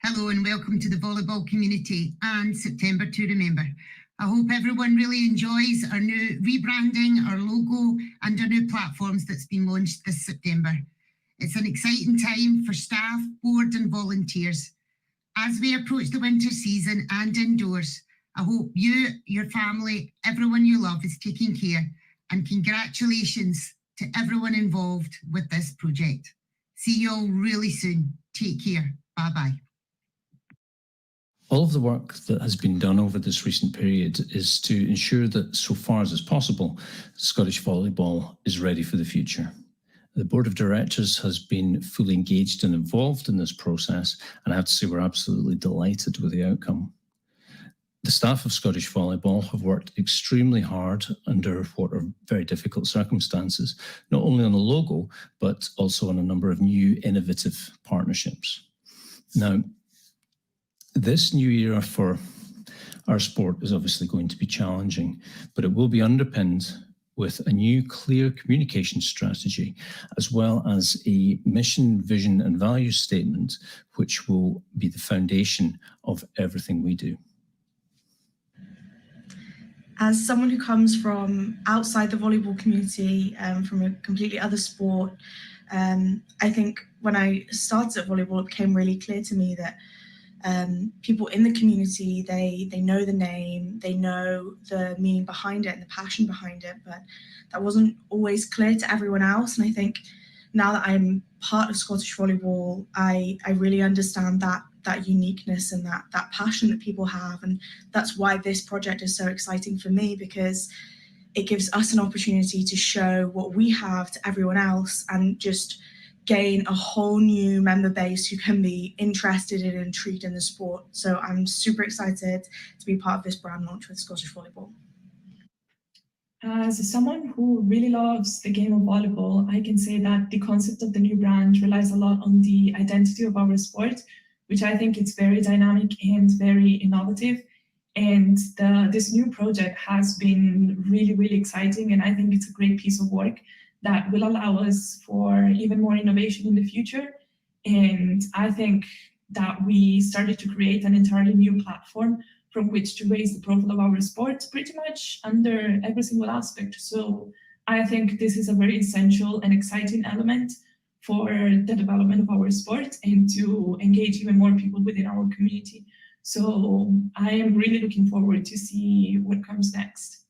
Hello and welcome to the volleyball community and September to Remember. I hope everyone really enjoys our new rebranding, our logo and our new platforms that's been launched this September. It's an exciting time for staff, board and volunteers. As we approach the winter season and indoors, I hope you, your family, everyone you love is taking care, and congratulations to everyone involved with this project. See you all really soon. Take care. Bye-bye. All of the work that has been done over this recent period is to ensure that, so far as is possible, Scottish volleyball is ready for the future. The Board of Directors has been fully engaged and involved in this process, and I have to say we're absolutely delighted with the outcome. The staff of Scottish Volleyball have worked extremely hard under what are very difficult circumstances, not only on the logo, but also on a number of new innovative partnerships. Now, this new era for our sport is obviously going to be challenging, but it will be underpinned with a new clear communication strategy, as well as a mission, vision and value statement, which will be the foundation of everything we do. As someone who comes from outside the volleyball community, from a completely other sport, I think when I started at volleyball, it became really clear to me that people in the community, they know the name, they know the meaning behind it and the passion behind it, but that wasn't always clear to everyone else. And I think now that I'm part of Scottish Volleyball, I really understand that uniqueness and that passion that people have. And that's why this project is so exciting for me, because it gives us an opportunity to show what we have to everyone else and just gain a whole new member base who can be interested and intrigued in the sport. So I'm super excited to be part of this brand launch with Scottish Volleyball. As someone who really loves the game of volleyball, I can say that the concept of the new brand relies a lot on the identity of our sport, which I think is very dynamic and very innovative. And this new project has been really, really exciting. And I think it's a great piece of work that will allow us for even more innovation in the future. And I think that we started to create an entirely new platform from which to raise the profile of our sport pretty much under every single aspect. So I think this is a very essential and exciting element for the development of our sport and to engage even more people within our community. So I am really looking forward to see what comes next.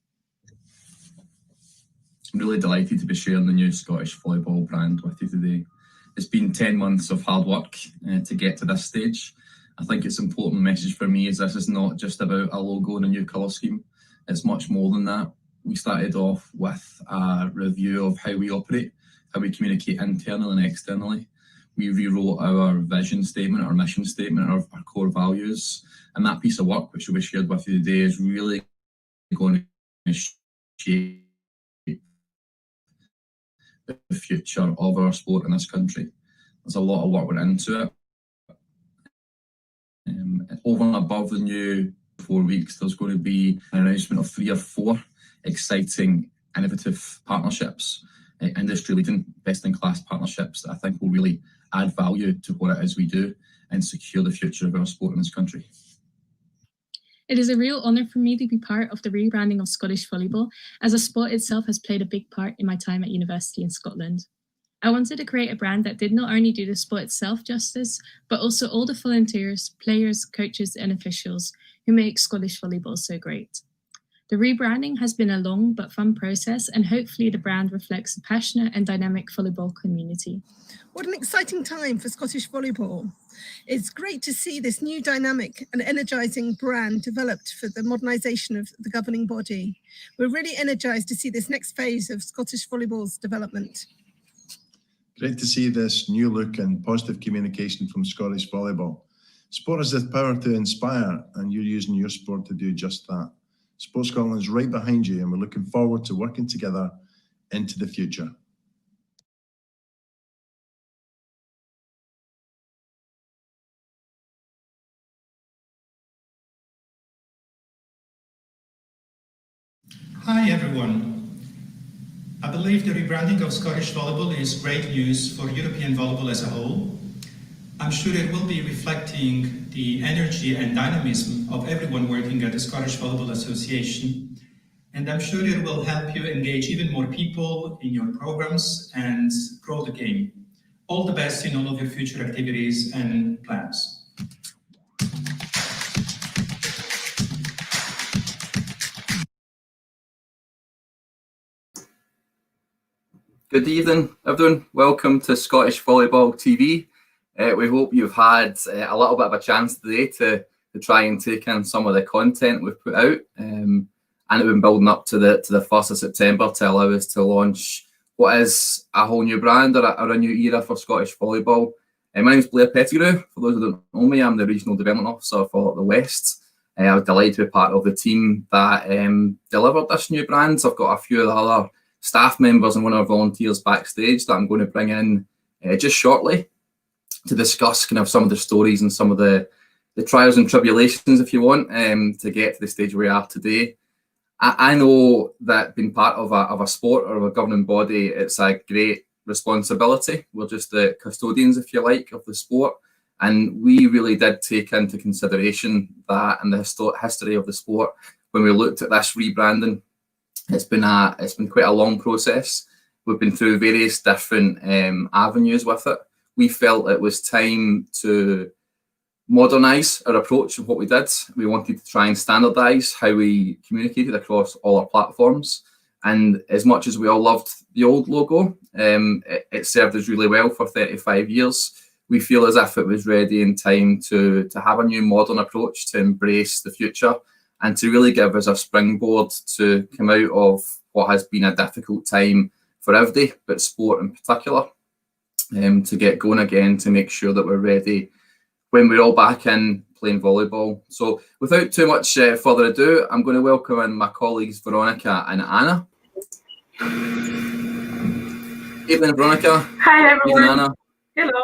I'm really delighted to be sharing the new Scottish Volleyball brand with you today. It's been 10 months of hard work to get to this stage. I think it's an important message for me is this is not just about a logo and a new colour scheme. It's much more than that. We started off with a review of how we operate, how we communicate internally and externally. We rewrote our vision statement, our mission statement, our core values. And that piece of work, which will be shared with you today, is really going to shape the future of our sport in this country. There's a lot of work went into it. Over and above the new 4 weeks, there's going to be an announcement of 3 or 4 exciting, innovative partnerships, industry-leading, best-in-class partnerships that I think will really add value to what it is we do and secure the future of our sport in this country. It is a real honour for me to be part of the rebranding of Scottish Volleyball, as the sport itself has played a big part in my time at university in Scotland. I wanted to create a brand that did not only do the sport itself justice, but also all the volunteers, players, coaches and officials who make Scottish Volleyball so great. The rebranding has been a long but fun process, and hopefully the brand reflects the passionate and dynamic volleyball community. What an exciting time for Scottish Volleyball. It's great to see this new dynamic and energising brand developed for the modernisation of the governing body. We're really energised to see this next phase of Scottish Volleyball's development. Great to see this new look and positive communication from Scottish Volleyball. Sport has the power to inspire, and you're using your sport to do just that. Sport Scotland is right behind you, and we're looking forward to working together into the future. Hi everyone. I believe the rebranding of Scottish Volleyball is great news for European volleyball as a whole. I'm sure it will be reflecting the energy and dynamism of everyone working at the Scottish Volleyball Association. And I'm sure it will help you engage even more people in your programs and grow the game. All the best in all of your future activities and plans. Good evening, everyone. Welcome to Scottish Volleyball TV. We hope you've had a little bit of a chance today to try and take in some of the content we've put out. And we've been building up to the 1st of September to allow us to launch what is a whole new brand or a new era for Scottish volleyball. My name is Blair Pettigrew. For those who don't know me, I'm the Regional Development Officer for the West. I was delighted to be part of the team that delivered this new brand. So I've got a few of the other staff members and one of our volunteers backstage that I'm going to bring in just shortly to discuss kind of some of the stories and some of the trials and tribulations, if you want, to get to the stage where we are today. I know that being part of a sport or of a governing body, it's a great responsibility. We're just the custodians, if you like, of the sport. And we really did take into consideration that and the history of the sport when we looked at this rebranding. It's been quite a long process. We've been through various different avenues with it. We felt it was time to modernise our approach of what we did. We wanted to try and standardise how we communicated across all our platforms. And as much as we all loved the old logo, it served us really well for 35 years. We feel as if it was ready in time to have a new modern approach to embrace the future and to really give us a springboard to come out of what has been a difficult time for everybody, but sport in particular, to get going again, to make sure that we're ready when we're all back in playing volleyball. So without too much further ado, I'm going to welcome in my colleagues Veronica and Anna. Evening, Veronica. Hi, everyone. Evening, Anna. Hello.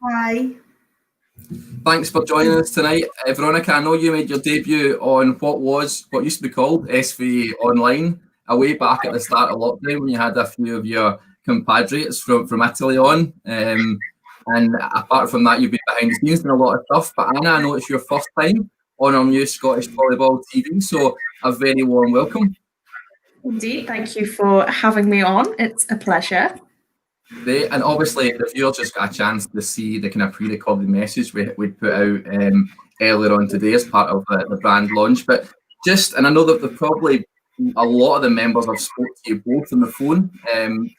Hi. Thanks for joining us tonight. Veronica, I know you made your debut on what used to be called SV Online, way back at the start of lockdown when you had a few of your compatriots from Italy on. And apart from that, you've been behind the scenes doing a lot of stuff. But Anna, I know it's your first time on our new Scottish Volleyball TV, so a very warm welcome. Indeed, thank you for having me on. It's a pleasure. And obviously, the viewers just got a chance to see the kind of pre-recorded message we put out earlier on today as part of the brand launch. But and I know that there's probably a lot of the members have spoke to you both on the phone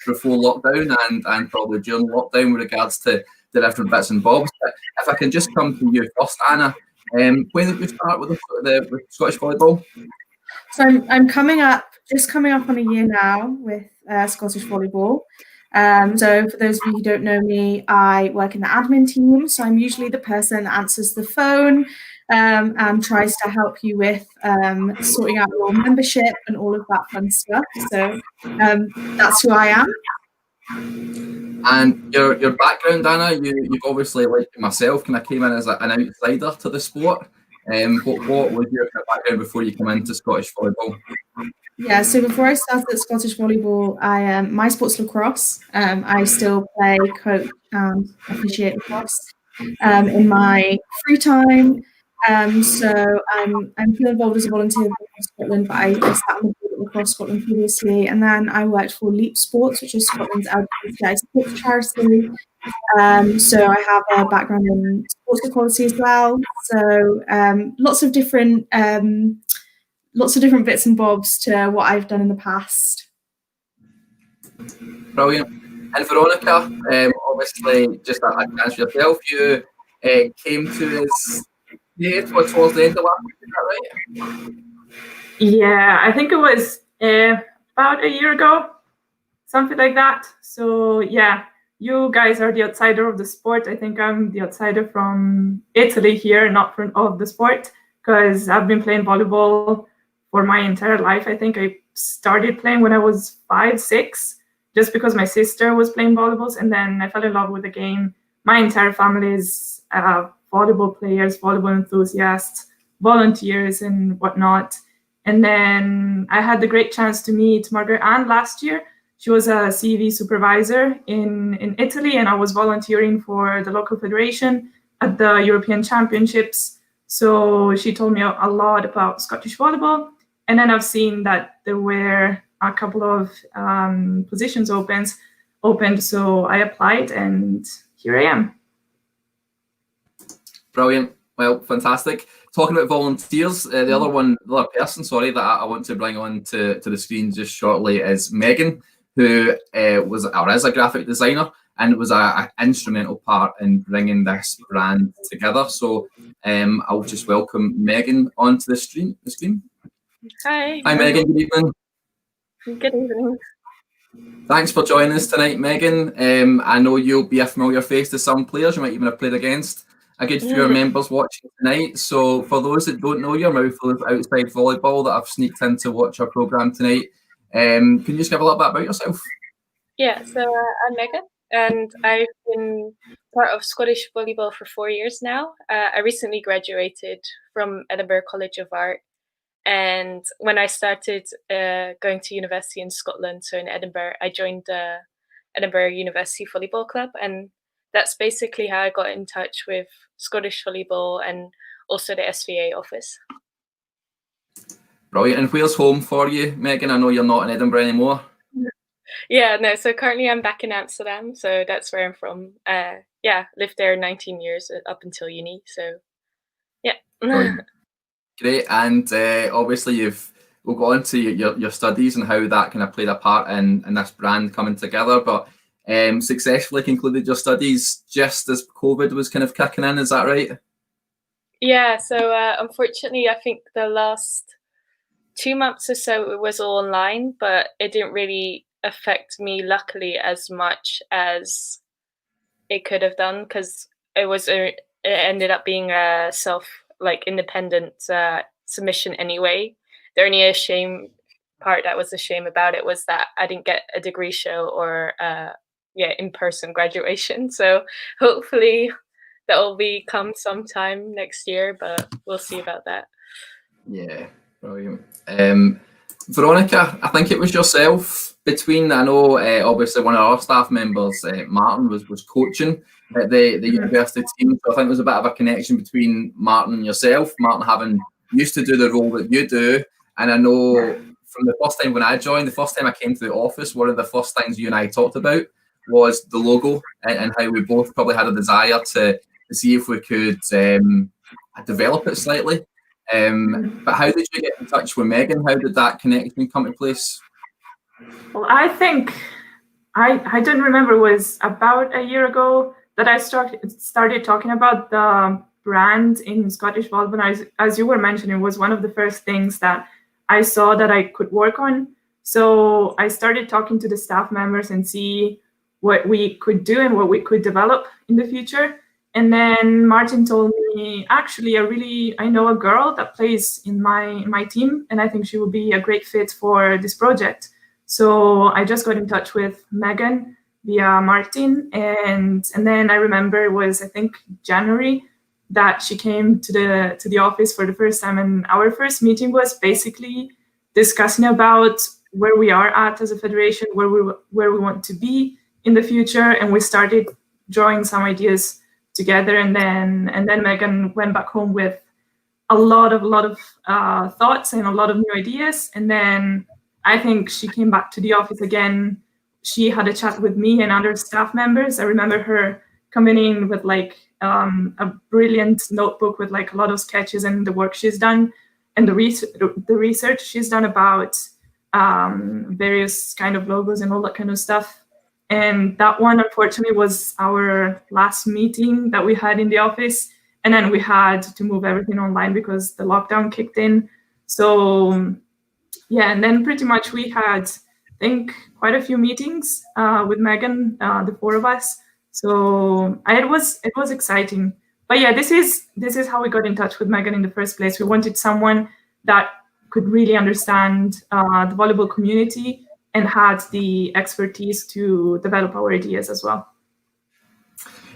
before lockdown and probably during lockdown with regards to the different bits and bobs. But if I can just come to you first, Anna, when did you start with Scottish Volleyball? So I'm coming up on a year now with Scottish Volleyball. So for those of you who don't know me, I work in the admin team. So I'm usually the person that answers the phone and tries to help you with sorting out your membership and all of that fun stuff. So that's who I am. And your background, Anna, you've obviously, like myself, kind of came in as an outsider to the sport. What was your background before you came into Scottish Volleyball? Yeah, so before I started at Scottish Volleyball, my sport's lacrosse. I still play, coach, and officiate lacrosse in my free time. So I'm still involved as a volunteer in Scotland, but I sat on the board at Lacrosse Scotland previously, and then I worked for Leap Sports, which is Scotland's LGBTI sports charity. So I have a background in sports equality as well. So lots of different bits and bobs to what I've done in the past. Brilliant. And Veronica, obviously, just a chance for yourself. You came to us towards the end of last year, is that right? Yeah, I think it was about a year ago, something like that. So yeah, you guys are the outsider of the sport. I think I'm the outsider from Italy here, not of the sport, because I've been playing volleyball for my entire life. I think I started playing when I was 5, 6, just because my sister was playing volleyballs, and then I fell in love with the game. My entire family is volleyball players, volleyball enthusiasts, volunteers and whatnot. And then I had the great chance to meet Margaret Ann last year. She was a CEV supervisor in Italy, and I was volunteering for the local federation at the European Championships. So she told me a lot about Scottish volleyball. And then I've seen that there were a couple of positions opened, so I applied, and here I am. Brilliant. Well, fantastic. Talking about volunteers, the other person, that I want to bring on to the screen just shortly is Megan, who is a graphic designer and was an instrumental part in bringing this brand together. So I'll just welcome Megan onto the screen. Hi. Hi, Megan. Good evening. Good evening. Thanks for joining us tonight, Megan. I know you'll be a familiar face to some players you might even have played against. A good few members watching tonight. So for those that don't know your mouthful of outside volleyball that I've sneaked in to watch our programme tonight, can you just give a little bit about yourself? Yeah, so I'm Megan, and I've been part of Scottish volleyball for 4 years now. I recently graduated from Edinburgh College of Art, and when I started going to university in Scotland, so in Edinburgh, I joined the Edinburgh University Volleyball Club, and that's basically how I got in touch with Scottish volleyball and also the SVA office. Brilliant. And where's home for you, Megan? I know you're not in Edinburgh anymore. Yeah, no, so currently I'm back in Amsterdam, so that's where I'm from. Lived there 19 years up until uni, so yeah. Great. And obviously we'll go on to your studies and how that kind of played a part in this brand coming together, but successfully concluded your studies just as COVID was kind of kicking in, is that right? Yeah, so unfortunately, I think the last 2 months or so it was all online, but it didn't really affect me, luckily, as much as it could have done, because it ended up being a independent submission anyway. The only part that was a shame about it was that I didn't get a degree show or in-person graduation. So hopefully that will come sometime next year, but we'll see about that. Yeah, brilliant. Veronica, I think it was yourself I know obviously one of our staff members, Martin, was coaching at the university team. So I think there's a bit of a connection between Martin and yourself. Martin having used to do the role that you do. And I know from the first time when I joined, the first time I came to the office, one of the first things you and I talked about was the logo and how we both probably had a desire to see if we could develop it slightly. But how did you get in touch with Megan? How did that connection come to place? Well, I think I don't remember. It was about a year ago that I started talking about the brand in Scottish volleyball. As you were mentioning, it was one of the first things that I saw that I could work on. So I started talking to the staff members and see what we could do and what we could develop in the future. And then Martin told me, actually, I know a girl that plays in my team, and I think she would be a great fit for this project. So I just got in touch with Megan via Martin, and then I remember it was, I think, January that she came to the office for the first time, and our first meeting was basically discussing about where we are at as a federation, where we want to be in the future, and we started drawing some ideas together, and then Megan went back home with a lot of thoughts and a lot of new ideas, and then I think she came back to the office again. She had a chat with me and other staff members. I remember her coming in with a brilliant notebook with a lot of sketches and the work she's done and the research she's done about various kind of logos and all that kind of stuff. And that one, unfortunately, was our last meeting that we had in the office. And then we had to move everything online because the lockdown kicked in. So yeah, and then pretty much we had, I think, quite a few meetings with Megan, the four of us. So it was exciting. But yeah, this is how we got in touch with Megan in the first place. We wanted someone that could really understand the volleyball community and had the expertise to develop our ideas as well.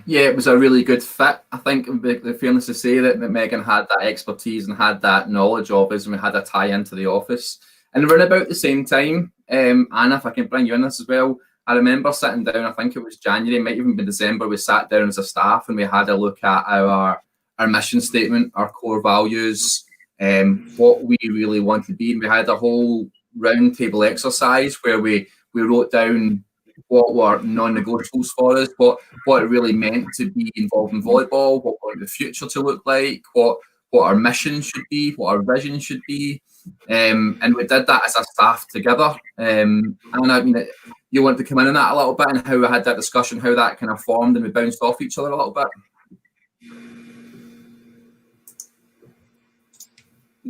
Yeah, it was a really good fit. I think the fairness to say that Megan had that expertise and had that knowledge of us, and we had a tie into the office. And around about the same time, Anna, if I can bring you in this as well. I remember sitting down, I think it was January, might even be December, we sat down as a staff and we had a look at our mission statement, our core values, what we really want to be. And we had a whole round table exercise where we wrote down what were non-negotiables for us, what it really meant to be involved in volleyball, what we want the future to look like, what our mission should be, what our vision should be. And we did that as a staff together. And I mean, you want to come in on that a little bit and how we had that discussion, how that kind of formed and we bounced off each other a little bit?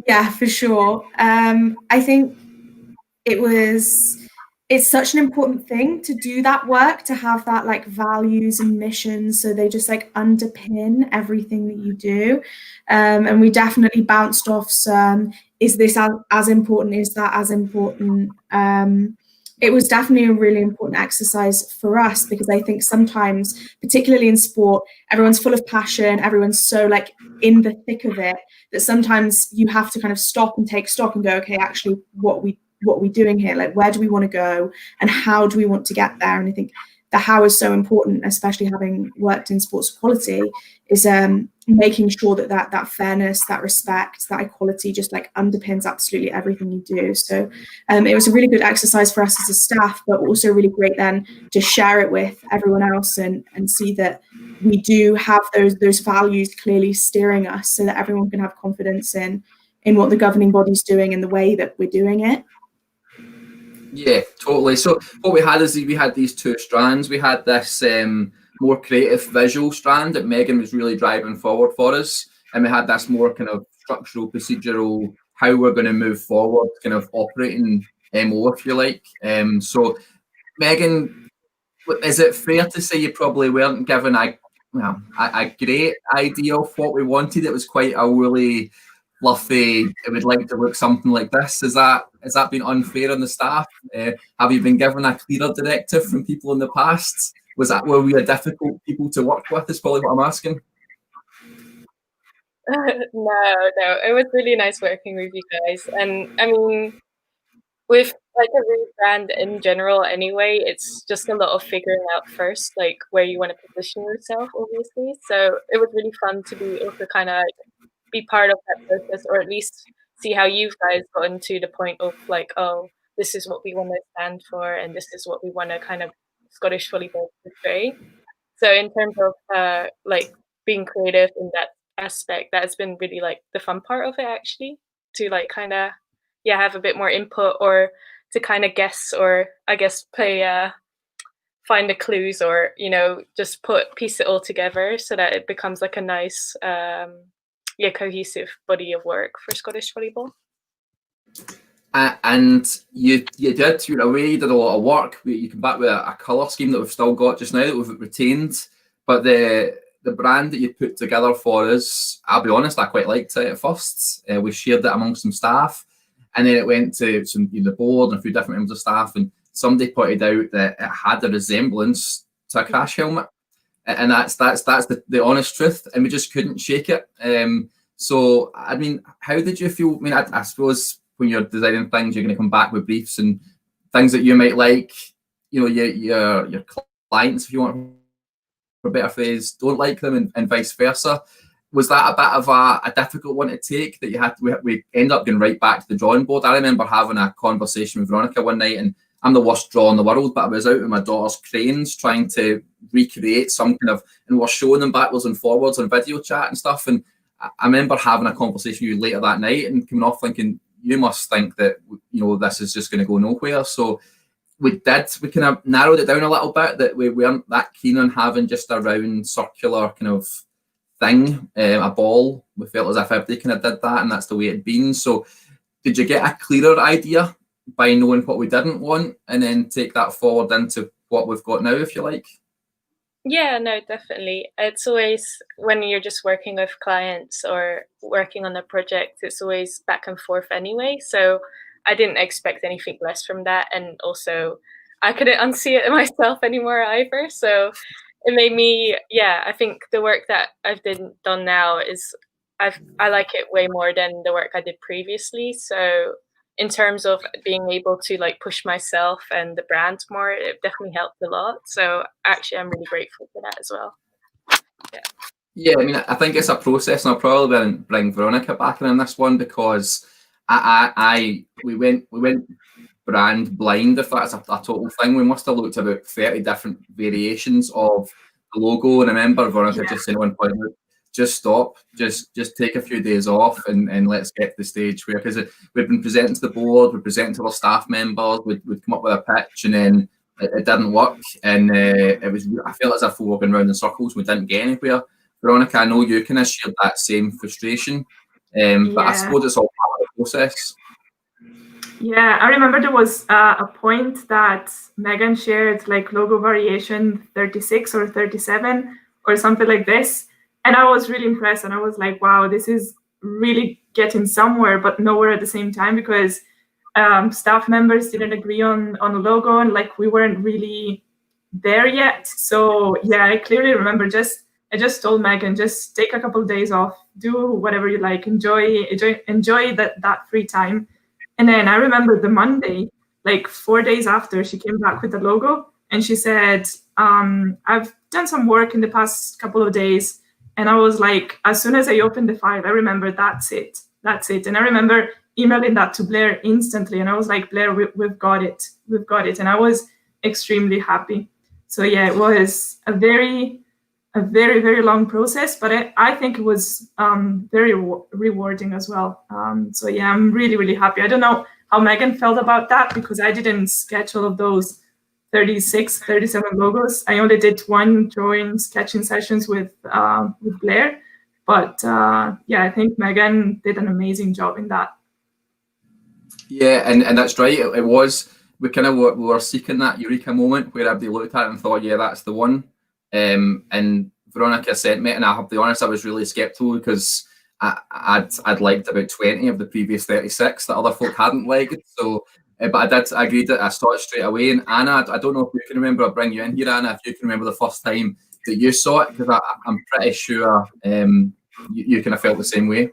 Yeah, for sure. I think it's such an important thing to do that work, to have that like values and missions, so they just like underpin everything that you do. And we definitely bounced off some, is this as important, is that as important? It was definitely a really important exercise for us, because I think sometimes, particularly in sport, everyone's full of passion, everyone's so like in the thick of it, that sometimes you have to kind of stop and take stock and go, okay, actually what are we doing here? Like, where do we want to go and how do we want to get there? And I think the how is so important, especially having worked in sports equality, is making sure that fairness, that respect, that equality just like underpins absolutely everything you do. So it was a really good exercise for us as a staff, but also really great then to share it with everyone else and see that we do have those values clearly steering us, so that everyone can have confidence in what the governing body's doing and the way that we're doing it. Yeah, totally. So what we had is we had these two strands. We had this more creative visual strand that Megan was really driving forward for us. And we had this more kind of structural, procedural, how we're going to move forward, kind of operating MO, if you like. So Megan, is it fair to say you probably weren't given a great idea of what we wanted? It was quite a woolly, fluffy, it would like to look something like this. Has that been unfair on the staff? Have you been given a clearer directive from people in the past? Were we a difficult people to work with, is probably what I'm asking? No, it was really nice working with you guys. And I mean, with like a rebrand in general anyway, it's just a lot of figuring out first, like where you want to position yourself, obviously. So it was really fun to be able to kind of be part of that process, or at least see how you guys gotten to the point of like, oh, this is what we want to stand for and this is what we want to kind of Scottish volleyball portray. So in terms of like being creative in that aspect, that's been really like the fun part of it, actually, to like kind of have a bit more input, or to kind of guess, or I guess find the clues, or just piece it all together so that it becomes like a nice cohesive body of work for Scottish volleyball. And you did a lot of work. You come back with a colour scheme that we've still got just now, that we've retained, but the brand that you put together for us, I'll be honest, I quite liked it at first. We shared it amongst some staff, and then it went to the board and a few different members of staff, and somebody pointed out that it had a resemblance to a crash helmet, and that's the honest truth, and we just couldn't shake it. So I mean, how did you feel? I mean, I suppose when you're designing things, you're going to come back with briefs and things that you might like, your clients, if you want for a better phrase, don't like them, and vice versa. Was that a bit of a difficult one to take, that we end up going right back to the drawing board? I remember having a conversation with Veronica one night, and I'm the worst drawer in the world, but I was out with my daughter's cranes trying to recreate some kind of, and we're showing them backwards and forwards on video chat and stuff. And I remember having a conversation with you later that night and coming off thinking, you must think that, this is just going to go nowhere. So we kind of narrowed it down a little bit, that we weren't that keen on having just a round circular kind of thing, a ball. We felt as if everybody kind of did that, and that's the way it'd been. So did you get a clearer idea by knowing what we didn't want, and then take that forward into what we've got now, if you like? Yeah, no, definitely. It's always, when you're just working with clients or working on a project, it's always back and forth anyway. So I didn't expect anything less from that. And also, I couldn't unsee it myself anymore either. So it made me, I think the work that I've done now is, I like it way more than the work I did previously. So in terms of being able to like push myself and the brand more, it definitely helped a lot. So actually, I'm really grateful for that as well. Yeah, I mean, I think it's a process, and I'll probably bring Veronica back in on this one, because we went brand blind, if that's a total thing. We must have looked at about 30 different variations of the logo. And I remember Veronica just saying at one point, just stop, just take a few days off, and let's get to the stage where, because we've been presenting to the board, we're presenting to our staff members, we'd come up with a pitch, and then it didn't work, and I felt as if we were going round in circles, we didn't get anywhere. Veronica, I know you kind of shared that same frustration, but I suppose it's all part of the process. Yeah, I remember there was a point that Megan shared, like logo variation 36 or 37 or something like this. And I was really impressed, and I was like, wow, this is really getting somewhere, but nowhere at the same time, because staff members didn't agree on a logo, and like we weren't really there yet. So yeah, I clearly remember I just told Megan, just take a couple of days off, do whatever you like, enjoy that free time. And then I remember the Monday, like 4 days after, she came back with the logo, and she said, I've done some work in the past couple of days. And I was like, as soon as I opened the file, I remember that's it. And I remember emailing that to Blair instantly. And I was like, Blair, we've got it. And I was extremely happy. So yeah, it was a very, very long process, but I think it was very rewarding as well. So yeah, I'm really, really happy. I don't know how Megan felt about that, because I didn't sketch all of those 36, 37 logos. I only did one drawing sketching sessions with Blair, but yeah, I think Megan did an amazing job in that. Yeah, and that's right. It was, we were seeking that eureka moment where everybody looked at it and thought, yeah, that's the one. And Veronica sent me, and I have to be honest, I was really skeptical, because I'd liked about 20 of the previous 36 that other folk hadn't liked. So, but I agreed that I saw it straight away. And Anna, I don't know if you can remember, I'll bring you in here, Anna, if you can remember the first time that you saw it, because I'm pretty sure you kind of felt the same way.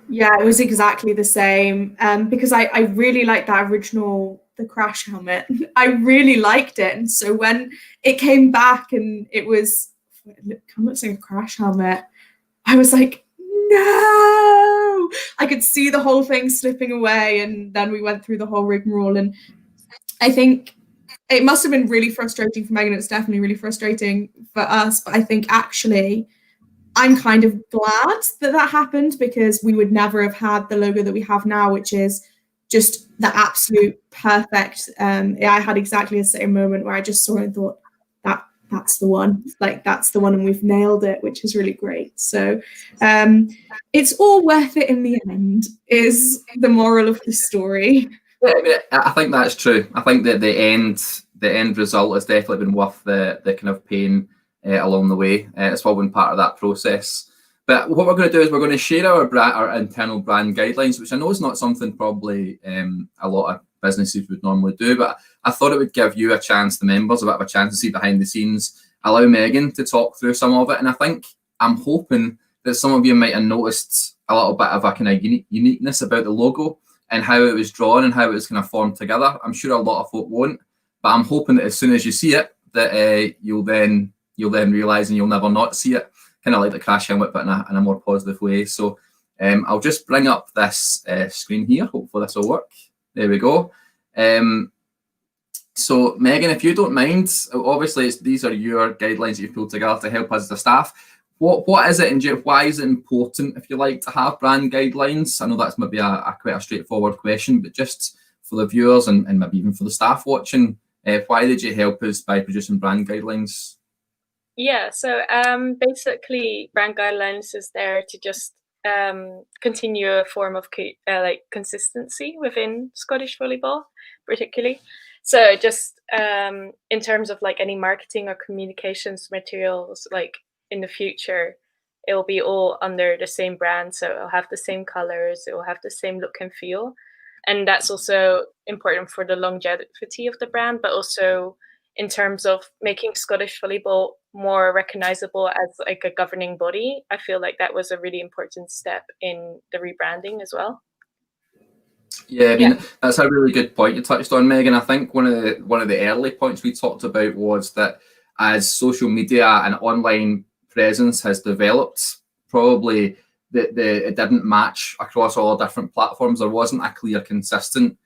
Yeah, it was exactly the same, because I really liked that original, the crash helmet. I really liked it, and so when it came back and it looks like a crash helmet, I was like, no! I could see the whole thing slipping away, and then we went through the whole rigmarole, and I think it must have been really frustrating for Megan. It's definitely really frustrating for us, but I think actually I'm kind of glad that happened, because we would never have had the logo that we have now, which is just the absolute perfect. I had exactly the same moment where I just saw it and thought, that's the one. Like, that's the one, and we've nailed it, which is really great. So it's all worth it in the end, is the moral of the story. Yeah, I mean, I think that's true. I think that the end result has definitely been worth the kind of pain along the way. It's all been part of that process. But what we're going to do is we're going to share our internal brand guidelines, which I know is not something probably a lot of businesses would normally do, but I thought it would give you a chance, the members, a bit of a chance to see behind the scenes, allow Megan to talk through some of it. And I'm hoping that some of you might have noticed a little bit of a kind of uniqueness about the logo and how it was drawn and how it was kind of formed together. I'm sure a lot of folk won't, but I'm hoping that as soon as you see it, that you'll then realise and you'll never not see it. Kind of like the crash helmet, but in a more positive way. So I'll just bring up this screen here. Hopefully this will work. There we go. So Megan, if you don't mind, obviously these are your guidelines that you've pulled together to help us as the staff. What is it, and why is it important, if you like, to have brand guidelines? I know that's maybe quite a straightforward question, but just for the viewers and maybe even for the staff watching, why did you help us by producing brand guidelines? Yeah, so basically brand guidelines is there to just continue a form of like consistency within Scottish volleyball, particularly. So just in terms of like any marketing or communications materials, like in the future, it will be all under the same brand. So it'll have the same colors, it will have the same look and feel. And that's also important for the longevity of the brand, but also in terms of making Scottish volleyball more recognizable as like a governing body. I feel like that was a really important step in the rebranding as well. Yeah, I mean that's a really good point you touched on, Megan. I think one of the early points we talked about was that as social media and online presence has developed, probably it didn't match across all different platforms. There wasn't a clear, consistent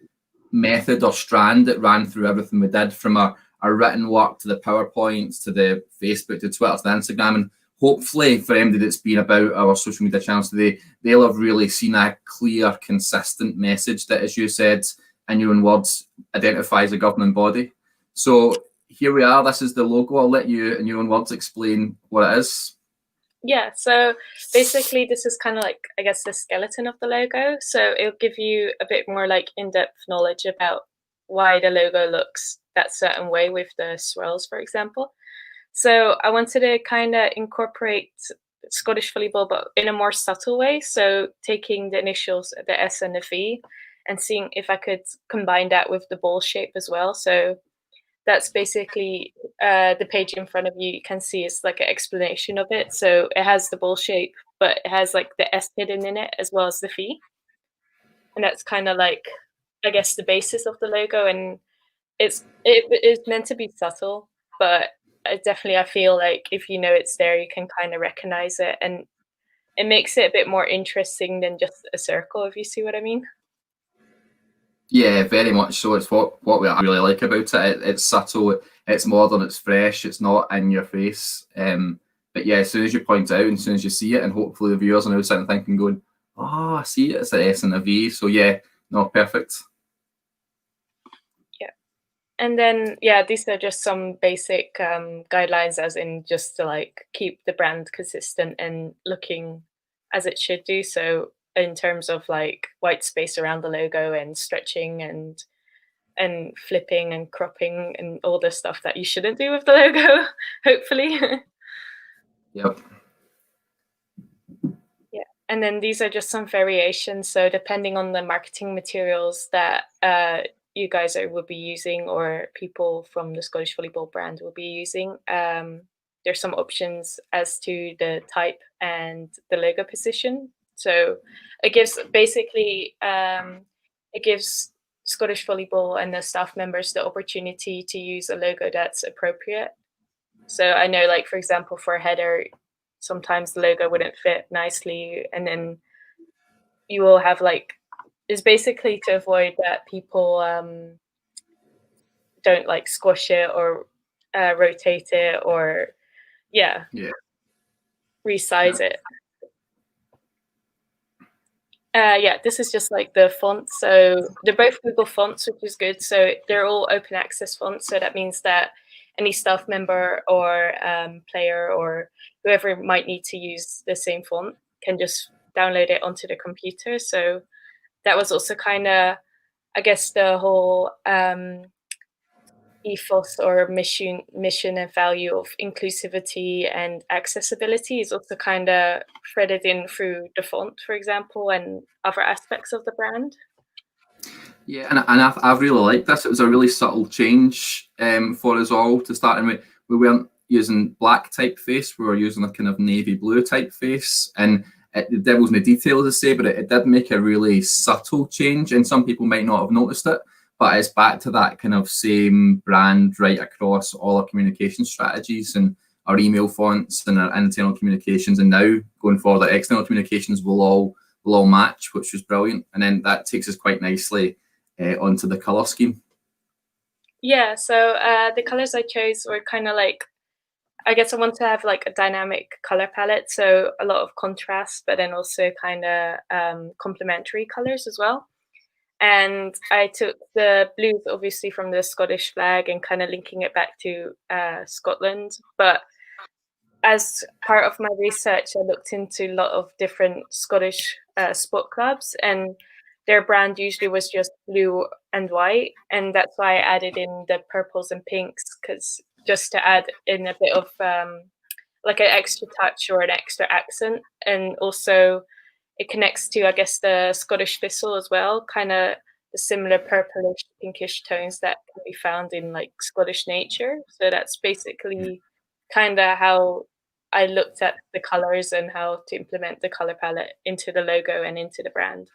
method or strand that ran through everything we did, from our written work to the PowerPoints to the Facebook to Twitter to the Instagram. And hopefully for anybody that's been about our social media channels today, they'll have really seen a clear, consistent message that, as you said in your own words, identifies a governing body. So here we are, this is the logo. I'll let you in your own words explain what it is. Yeah, so basically this is kind of like, I guess, the skeleton of the logo. So it'll give you a bit more like in-depth knowledge about why the logo looks that certain way with the swirls, for example. So I wanted to kind of incorporate Scottish volleyball, but in a more subtle way. So taking the initials, the S and the V, and seeing if I could combine that with the ball shape as well. So that's basically the page in front of you. You can see it's like an explanation of it. So it has the ball shape, but it has like the S hidden in it as well as the V. And that's kind of like, I guess, the basis of the logo. And it is meant to be subtle, but definitely I feel like if you know it's there, you can kind of recognize it, and it makes it a bit more interesting than just a circle, if you see what I mean. Yeah, very much so. It's what we really like about it. It's subtle, it's modern, it's fresh, it's not in your face. But yeah, as soon as you point it out and as soon as you see it, and hopefully the viewers are now sitting thinking, going, oh, I see it, it's an S and a V. So yeah, no, perfect. And then, yeah, these are just some basic guidelines, as in just to like keep the brand consistent and looking as it should do. So in terms of like white space around the logo and stretching and flipping and cropping and all the stuff that you shouldn't do with the logo, hopefully. Yep. Yeah, and then these are just some variations. So depending on the marketing materials that you guys will be using, or people from the Scottish Volleyball brand will be using, there's some options as to the type and the logo position. So it gives basically it gives Scottish Volleyball and the staff members the opportunity to use a logo that's appropriate. So I know, like, for example, for a header, sometimes the logo wouldn't fit nicely, and then you will have like, is basically to avoid that people don't like squash it or rotate it or resize it. Yeah, this is just like the font. So they're both Google fonts, which is good. So they're all open access fonts. So that means that any staff member or player or whoever might need to use the same font can just download it onto the computer. So that was also kind of, I guess, the whole ethos or mission and value of inclusivity and accessibility is also kind of threaded in through the font, for example, and other aspects of the brand. Yeah, and I've really liked this. It was a really subtle change for us all to start. And we weren't using black typeface, we were using a kind of navy blue typeface. And the devil's in the details, to say, but it did make a really subtle change, and some people might not have noticed it. But it's back to that kind of same brand right across all our communication strategies and our email fonts and our internal communications. And now going forward, our external communications will all match, which was brilliant. And then that takes us quite nicely onto the colour scheme. Yeah, so the colours I chose were kind of like, I guess I want to have like a dynamic colour palette. So a lot of contrast, but then also kind of complementary colours as well. And I took the blues, obviously, from the Scottish flag and kind of linking it back to Scotland. But as part of my research, I looked into a lot of different Scottish sport clubs, and their brand usually was just blue and white. And that's why I added in the purples and pinks, because just to add in a bit of like an extra touch or an extra accent. And also it connects to, I guess, the Scottish thistle as well, kind of the similar purplish, pinkish tones that can be found in like Scottish nature. So that's basically kind of how I looked at the colors and how to implement the color palette into the logo and into the brand.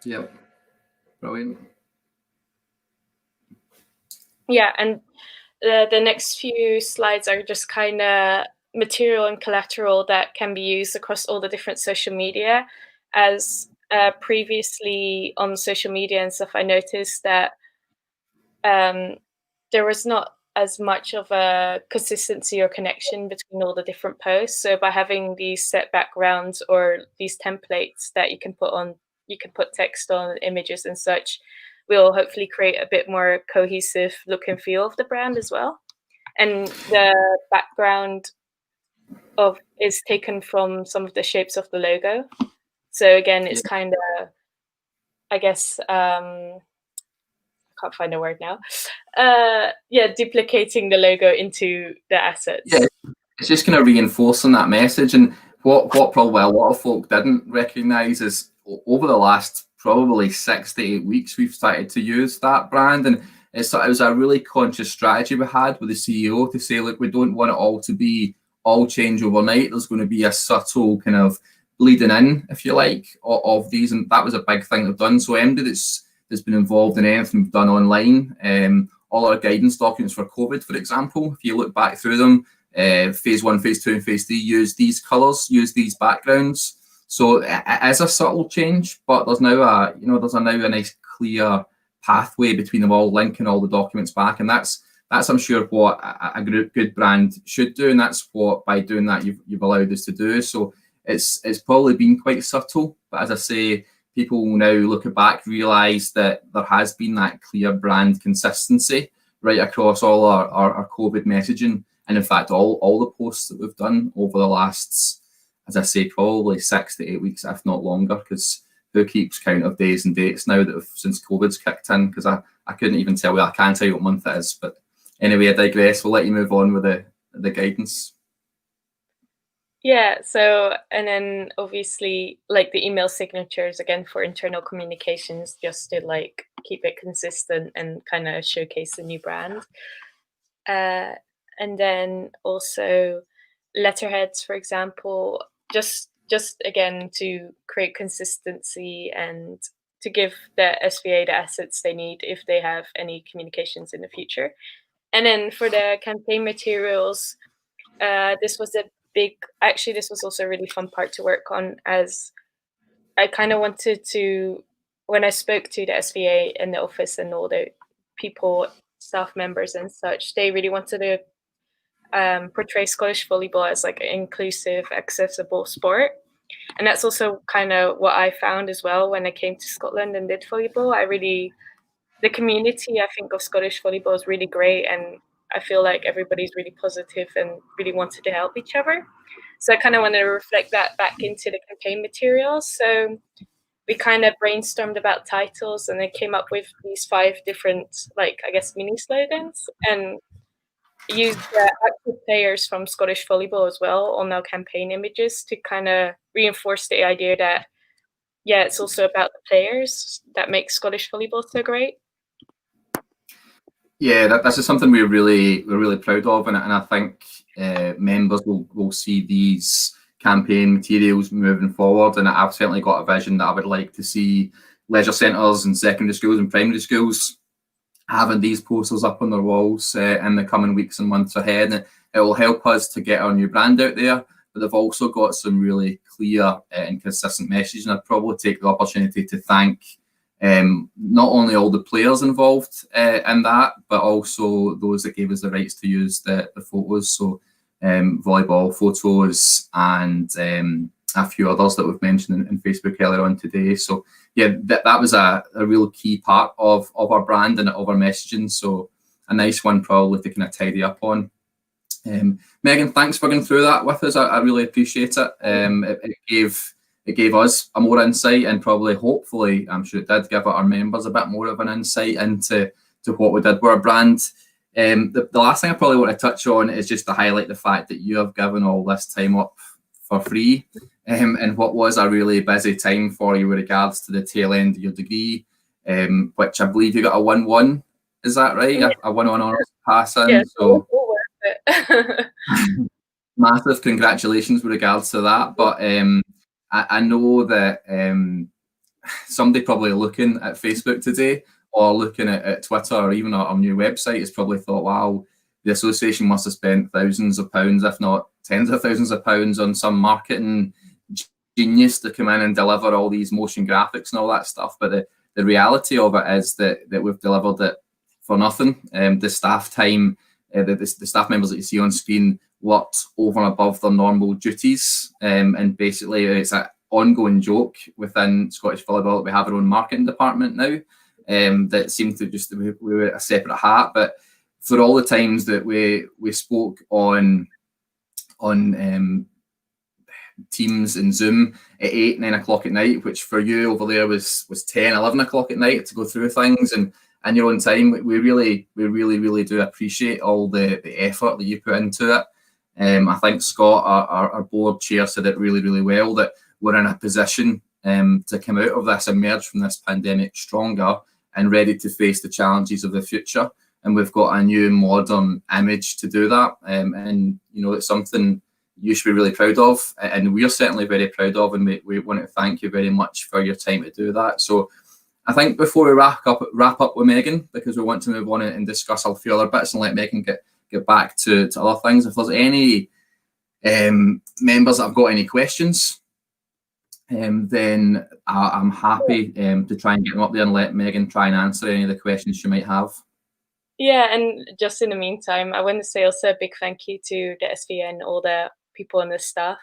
Yep. Brilliant. Yeah, and the next few slides are just kind of material and collateral that can be used across all the different social media. As previously on social media and stuff, I noticed that there was not as much of a consistency or connection between all the different posts. So by having these set backgrounds or these templates that you can put on, you can put text on, images and such, will hopefully create a bit more cohesive look and feel of the brand as well. And the background is taken from some of the shapes of the logo. So again, it's kind of, I guess, I can't find a word now. Yeah, duplicating the logo into the assets. Yeah, it's just kind of reinforcing that message. And what probably a lot of folk didn't recognise is over the last probably 6 to 8 weeks, we've started to use that brand. And it was a really conscious strategy we had with the CEO to say, look, we don't want it all to be all change overnight. There's going to be a subtle kind of bleeding in, if you like, of these. And that was a big thing they've done. So anybody that's been involved in anything we've done online, all our guidance documents for COVID, for example, if you look back through them, phase 1, phase 2 and phase 3 use these colours, use these backgrounds. So it is a subtle change, but there's now a nice clear pathway between them all, linking all the documents back. And that's I'm sure what a good brand should do, and that's what by doing that you've allowed us to do. So it's probably been quite subtle, but as I say, people will now look back, realise that there has been that clear brand consistency right across all our COVID messaging, and in fact all the posts that we've done over the last, as I say, probably 6 to 8 weeks, if not longer, because who keeps count of days and dates now that have, since COVID's kicked in? Because I couldn't even tell you. I can't tell you what month it is, but anyway, I digress. We'll let you move on with the guidance. Yeah, so, and then obviously like the email signatures, again, for internal communications, just to like keep it consistent and kind of showcase the new brand. And then also letterheads, for example, just again to create consistency and to give the SVA the assets they need if they have any communications in the future. And then for the campaign materials, this was also a really fun part to work on, as I kind of wanted to, when I spoke to the SVA in the office and all the people, staff members and such, they really wanted to portray Scottish volleyball as like an inclusive, accessible sport. And that's also kind of what I found as well when I came to Scotland and did volleyball. The community, I think, of Scottish volleyball is really great, and I feel like everybody's really positive and really wanted to help each other. So I kind of wanted to reflect that back into the campaign materials. So we kind of brainstormed about titles and then came up with these 5 different, like, I guess, mini slogans, and used the active players from Scottish volleyball as well on our campaign images to kind of reinforce the idea that, yeah, it's also about the players that make Scottish volleyball so great. Yeah, that's just something we're really proud of, and I think members will see these campaign materials moving forward. And I've certainly got a vision that I would like to see leisure centres and secondary schools and primary schools having these posters up on their walls in the coming weeks and months ahead. And it will help us to get our new brand out there, but they've also got some really clear and consistent message. And I'd probably take the opportunity to thank not only all the players involved in that, but also those that gave us the rights to use the photos. So volleyball photos and a few others that we've mentioned in Facebook earlier on today. So yeah, that was a real key part of our brand and of our messaging. So a nice one probably to kind of tidy up on. Megan, thanks for going through that with us. I really appreciate it. It gave us a more insight, and probably, hopefully, I'm sure it did give our members a bit more of an insight into what we did with our brand. The last thing I probably want to touch on is just to highlight the fact that you have given all this time up for free, and what was a really busy time for you with regards to the tail end of your degree, which I believe you got a 1-1. Is that right? Yeah. A 1-1 honours passing. Yeah, so all worth it. massive congratulations with regards to that. But I know that somebody probably looking at Facebook today or looking at Twitter or even our new website has probably thought, wow, the association must have spent thousands of pounds, if not tens of thousands of pounds, on some marketing genius to come in and deliver all these motion graphics and all that stuff. But the reality of it is that we've delivered it for nothing. The staff time, the staff members that you see on screen worked over and above their normal duties, and basically it's an ongoing joke within Scottish Volleyball that we have our own marketing department now, that seems to just we were a separate hat. But for all the times that we spoke on Teams and Zoom at 8, 9 o'clock at night, which for you over there was 10, 11 o'clock at night to go through things and your own time, we really do appreciate all the effort that you put into it. I think Scott, our board chair, said it really well, that we're in a position to come out of this, emerge from this pandemic stronger and ready to face the challenges of the future. And we've got a new modern image to do that. And you know, it's something you should be really proud of, and we're certainly very proud of, and we want to thank you very much for your time to do that. So I think before we wrap up with Megan, because we want to move on and discuss a few other bits and let Megan get back to other things. If there's any members that have got any questions, then I'm happy to try and get them up there and let Megan try and answer any of the questions she might have. Yeah, and just in the meantime, I want to say also a big thank you to the SVA and all the people and the staff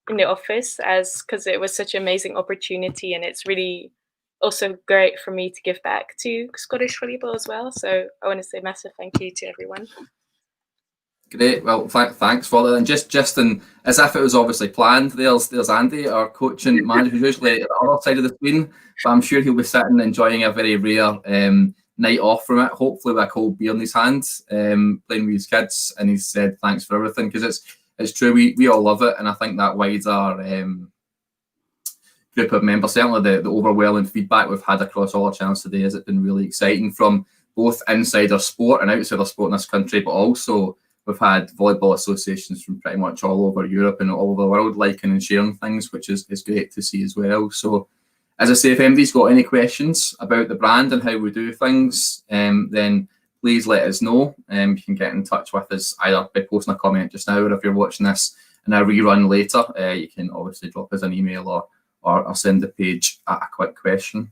in the office, because it was such an amazing opportunity, and it's really also great for me to give back to Scottish Volleyball as well. So I want to say a massive thank you to everyone. Great. Well, thanks for that. And just in, as if it was obviously planned, there's Andy, our coaching manager, who's usually at the other side of the screen, but I'm sure he'll be sitting enjoying a very rare night off from it, hopefully with a cold beer in his hands, playing with his kids. And he said thanks for everything, because it's true, we all love it, and I think that wider group of members, certainly the overwhelming feedback we've had across all our channels today has been really exciting, from both inside our sport and outside our sport in this country, but also we've had volleyball associations from pretty much all over Europe and all over the world liking and sharing things, which is great to see as well. So as I say, if anybody's got any questions about the brand and how we do things, then please let us know. You can get in touch with us either by posting a comment just now, or if you're watching this in a rerun later, you can obviously drop us an email or send the page a quick question.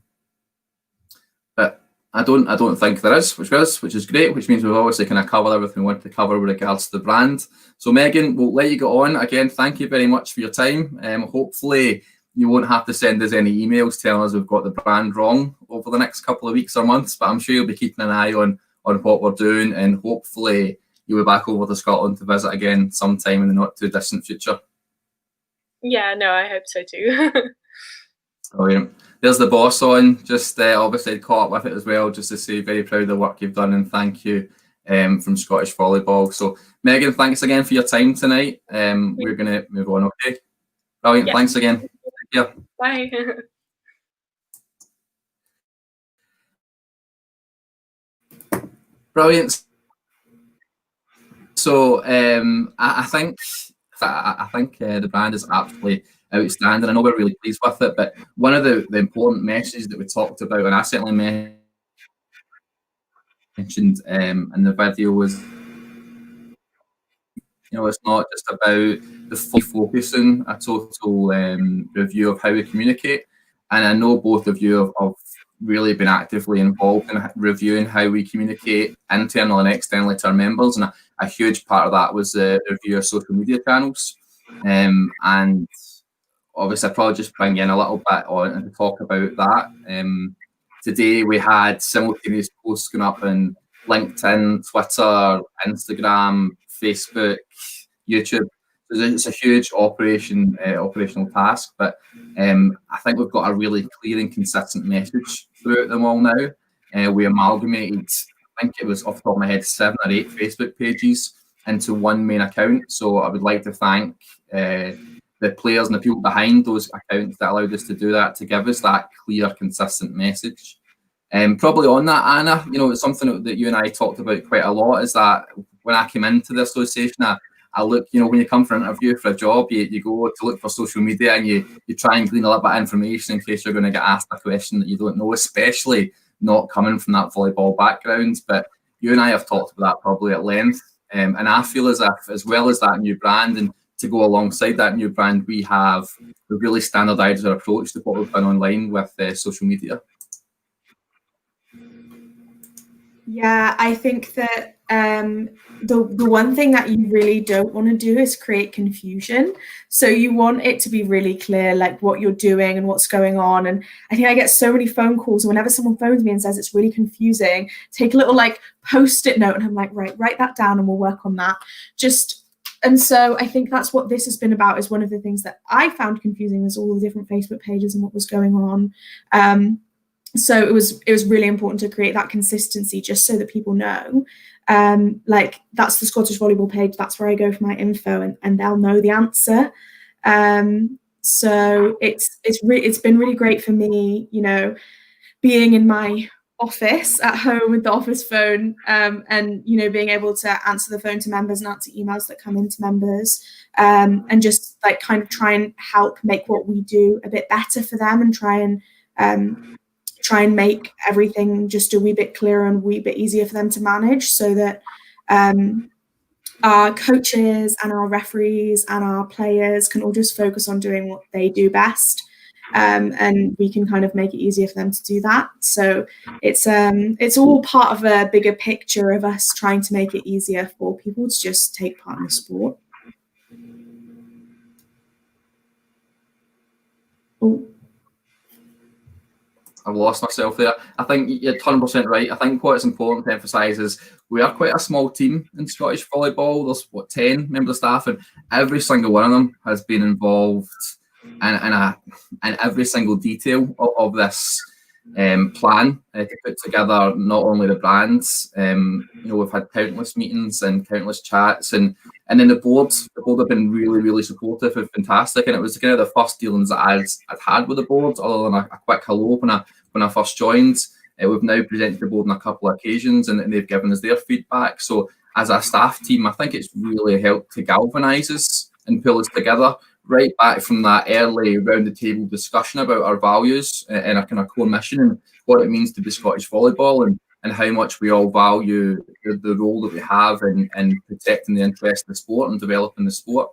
But I don't think there is, which is great, which means we've obviously kind of covered everything we want to cover with regards to the brand. So Megan, we'll let you go on. Again, thank you very much for your time. Hopefully you won't have to send us any emails telling us we've got the brand wrong over the next couple of weeks or months, but I'm sure you'll be keeping an eye on what we're doing, and hopefully you'll be back over to Scotland to visit again sometime in the not too distant future. Yeah, no, I hope so too. Brilliant. There's the boss on, just obviously caught up with it as well, just to say very proud of the work you've done, and thank you from Scottish Volleyball. So Megan, thanks again for your time tonight. We're going to move on, okay? Brilliant, yeah. Thanks again. Yeah. Bye. Brilliant. So I think the brand is absolutely outstanding. I know we're really pleased with it, but one of the important messages that we talked about, and I certainly mentioned in the video, was, you know, it's not just about the focusing a total review of how we communicate. And I know both of you have really been actively involved in reviewing how we communicate internally and externally to our members, and a huge part of that was the review of social media channels. And obviously, I'll probably just bring in a little bit on and talk about that. Today, we had simultaneous posts going up on LinkedIn, Twitter, Instagram, Facebook, YouTube. It's a huge operational task, but I think we've got a really clear and consistent message throughout them all now. We amalgamated, I think it was off the top of my head, 7 or 8 Facebook pages into one main account. So I would like to thank the players and the people behind those accounts that allowed us to do that, to give us that clear, consistent message. Probably on that, Anna, you know, it's something that you and I talked about quite a lot, is that when I came into the association, I look, you know, when you come for an interview for a job, you go to look for social media and you try and glean a little bit of information in case you're going to get asked a question that you don't know, especially not coming from that volleyball background. But you and I have talked about that probably at length. And I feel as if, as well as that new brand, and to go alongside that new brand, we've really standardised our approach to what we've done online with social media. Yeah, I think that the one thing that you really don't want to do is create confusion. So you want it to be really clear, like what you're doing and what's going on. And I think I get so many phone calls whenever someone phones me and says it's really confusing, take a little like post-it note and I'm like, right, write that down and we'll work on that. And so I think that's what this has been about, is one of the things that I found confusing is all the different Facebook pages and what was going on. So it was really important to create that consistency just so that people know, like that's the Scottish Volleyball page, that's where I go for my info, and they'll know the answer. So it's been really great for me, you know, being in my office at home with the office phone, and you know, being able to answer the phone to members and answer emails that come into members, and just like kind of try and help make what we do a bit better for them, and try and make everything just a wee bit clearer and a wee bit easier for them to manage, so that our coaches and our referees and our players can all just focus on doing what they do best, and we can kind of make it easier for them to do that. So it's all part of a bigger picture of us trying to make it easier for people to just take part in the sport. Oh. I've lost myself there. I think you're 100% right. I think what it's important to emphasise is we are quite a small team in Scottish volleyball. There's 10 members of staff, and every single one of them has been involved in every single detail of this plan to put together not only the brands. You know, we've had countless meetings and countless chats, and then the board have been really, really supportive and fantastic. And it was kind of the first dealings that I'd had with the board, other than a quick hello when I first joined. We've now presented the board on a couple of occasions, and they've given us their feedback. So as a staff team, I think it's really helped to galvanise us and pull us together, right back from that early round the table discussion about our values and our kind of core mission and what it means to be Scottish volleyball, and how much we all value the role that we have in protecting the interest of the sport and developing the sport.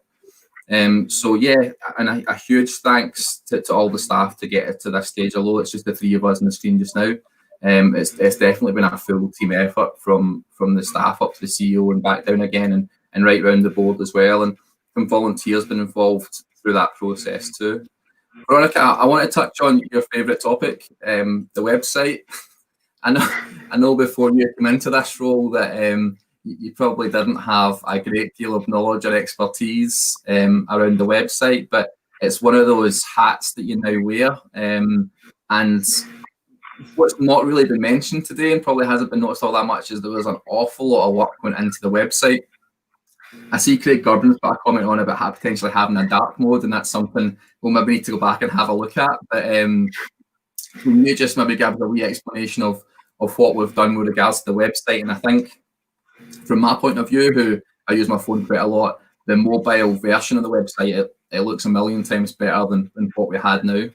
So yeah, and a huge thanks to all the staff to get it to this stage, although it's just the three of us on the screen just now. It's definitely been a full team effort from the staff up to the CEO and back down again, and right round the board as well, and some volunteers been involved through that process too. Veronica, I want to touch on your favourite topic, the website. I know before you came into this role that you probably didn't have a great deal of knowledge or expertise around the website, but it's one of those hats that you now wear. And what's not really been mentioned today, and probably hasn't been noticed all that much, is there was an awful lot of work went into the website. I see Craig Gurdon's got a comment on about potentially having a dark mode, and that's something we'll maybe need to go back and have a look at. But can you just maybe give a wee explanation of what we've done with regards to the website? And I think from my point of view, who I use my phone quite a lot, the mobile version of the website, it looks a million times better than what we had now.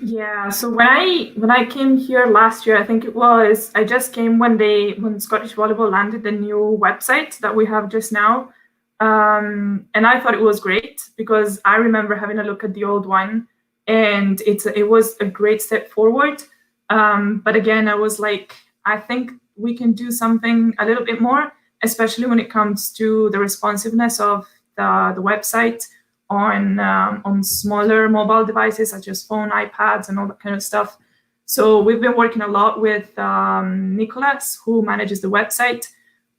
Yeah, so when I came here last year, I think it was, I just came when Scottish Volleyball landed the new website that we have just now. And I thought it was great, because I remember having a look at the old one, and it was a great step forward. But again, I was like, I think we can do something a little bit more, especially when it comes to the responsiveness of the website on smaller mobile devices such as phone, iPads, and all that kind of stuff. So we've been working a lot with Nicholas, who manages the website.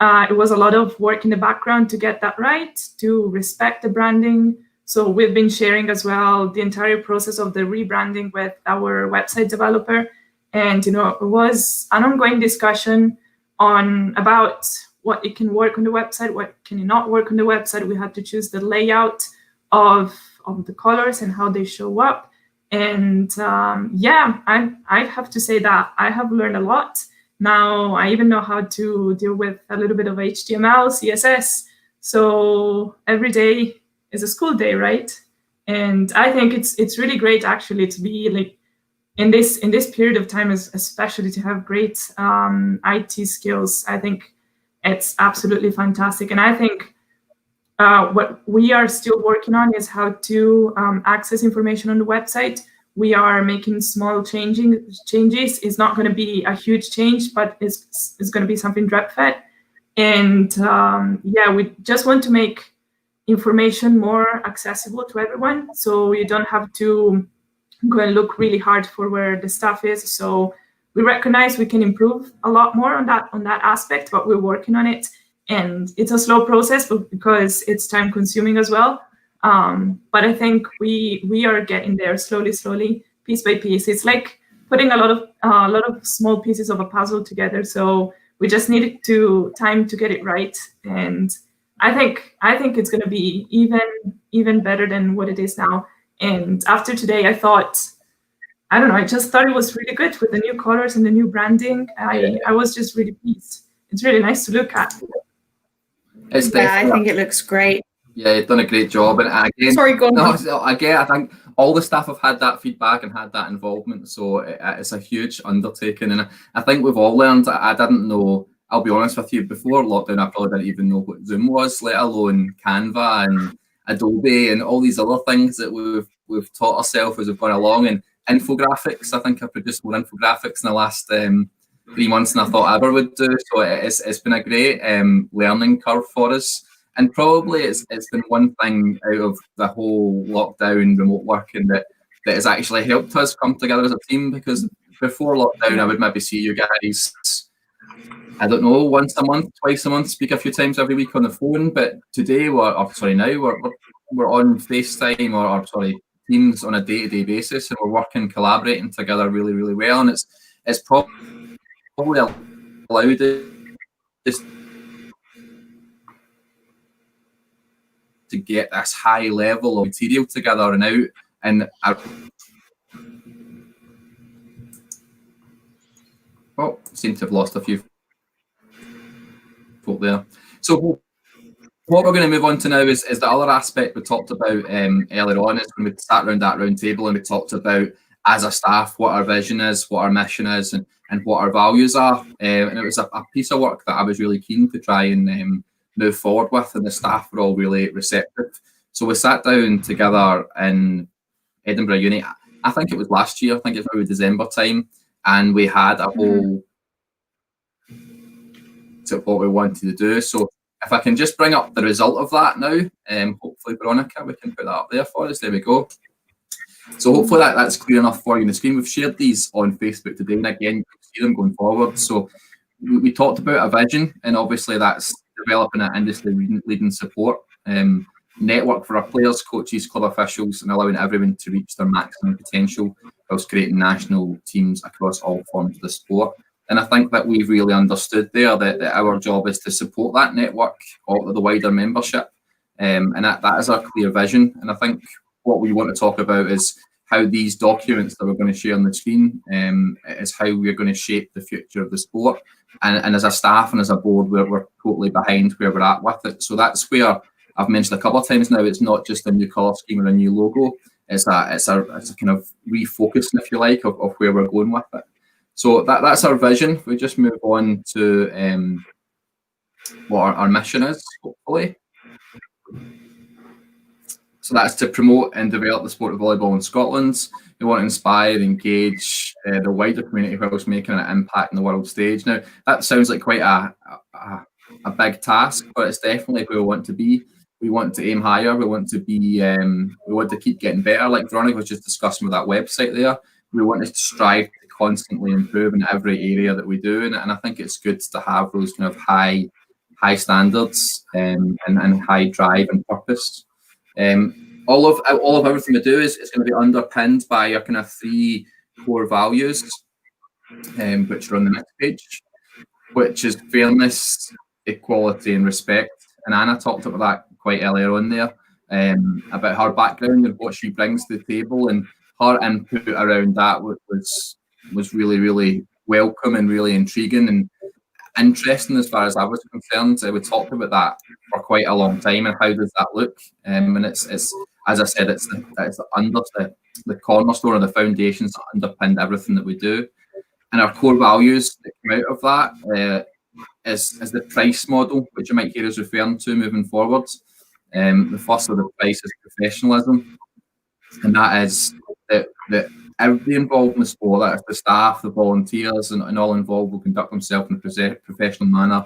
It was a lot of work in the background to get that right, to respect the branding. So we've been sharing as well the entire process of the rebranding with our website developer. And, you know, it was an ongoing discussion about what it can work on the website, what can not work on the website. We had to choose the layout of the colors and how they show up. And yeah, I have to say that I have learned a lot. Now I even know how to deal with a little bit of HTML, CSS. So every day is a school day, right? And I think it's really great actually to be like in this period of time, especially to have great IT skills. I think it's absolutely fantastic. And I think what we are still working on is how to access information on the website. We are making small changes. It's not going to be a huge change, but it's going to be something drip-fed. And yeah, we just want to make information more accessible to everyone, so you don't have to go and look really hard for where the stuff is. So we recognize we can improve a lot more on that aspect, but we're working on it. And it's a slow process, but because it's time consuming as well. But I think we are getting there slowly, piece by piece. It's like putting a lot of small pieces of a puzzle together. So we just needed time to get it right. And I think it's going to be even better than what it is now. And after today, I just thought it was really good with the new colors and the new branding. I was just really pleased. It's really nice to look at. I think it looks great. Yeah, you've done a great job. And again, Sorry, go on. No, again, I think all the staff have had that feedback and had that involvement. So it's a huge undertaking. And I think we've all learned. I didn't know, I'll be honest with you, before lockdown, I probably didn't even know what Zoom was, let alone Canva and Adobe and all these other things that we've taught ourselves as we've gone along. And infographics, I think I produced more infographics in the last 3 months than I thought I ever would do. So it's been a great learning curve for us. And probably it's been one thing out of the whole lockdown, remote working that has actually helped us come together as a team, because before lockdown, I would maybe see you guys, I don't know, once a month, twice a month, speak a few times every week on the phone. But today, now we're on FaceTime or Teams on a day-to-day basis, and we're working, collaborating together really, really well. And it's probably allowed us to get this high level of material together and out. And seem to have lost a few folk there. So what we're going to move on to now is the other aspect we talked about earlier on, is when we sat around that round table and we talked about, as a staff, what our vision is, what our mission is, and what our values are. And it was a piece of work that I was really keen to try and move forward with, and the staff were all really receptive. So we sat down together in Edinburgh Uni, I think it was last year, I think it's maybe December time, and we had a whole to what we wanted to do. So if I can just bring up the result of that now, hopefully, Veronica, we can put that up there for us. There we go. So hopefully that's clear enough for you on the screen. We've shared these on Facebook today, and again, you can see them going forward. So we talked about a vision, and obviously that's developing an industry-leading support network for our players, coaches, club officials, and allowing everyone to reach their maximum potential whilst creating national teams across all forms of the sport. And I think that we've really understood there that our job is to support that network of the wider membership, and that is our clear vision. And I think what we want to talk about is how these documents that we're going to share on the screen is how we're going to shape the future of the sport. And as a staff and as a board, we're totally behind where we're at with it. So that's where I've mentioned a couple of times now, it's not just a new colour scheme or a new logo. It's a kind of refocusing, if you like, of where we're going with it. So that's our vision. We just move on to what our mission is, hopefully. So that's to promote and develop the sport of volleyball in Scotland. We want to inspire, engage the wider community whilst making an impact on the world stage. Now, that sounds like quite a big task, but it's definitely where we want to be. We want to aim higher. We want to be. We want to keep getting better. Like Veronica was just discussing with that website there. We want to strive to constantly improve in every area that we do, and I think it's good to have those kind of high standards and high drive and purpose. All of everything we do is going to be underpinned by our kind of 3 core values, which are on the next page, which is fairness, equality, and respect. And Anna talked about that quite earlier on there, about her background and what she brings to the table, and her input around that was really, really welcome and really intriguing and interesting as far as I was concerned. We talked about that for quite a long time, and how does that look? And it's as I said, it's the cornerstone or the foundations that underpin everything that we do. And our core values that come out of that is the price model, which you might hear us referring to moving forward. The first of the price is professionalism, and that is that everybody involved in the sport, that is the staff, the volunteers, and all involved will conduct themselves in a professional manner,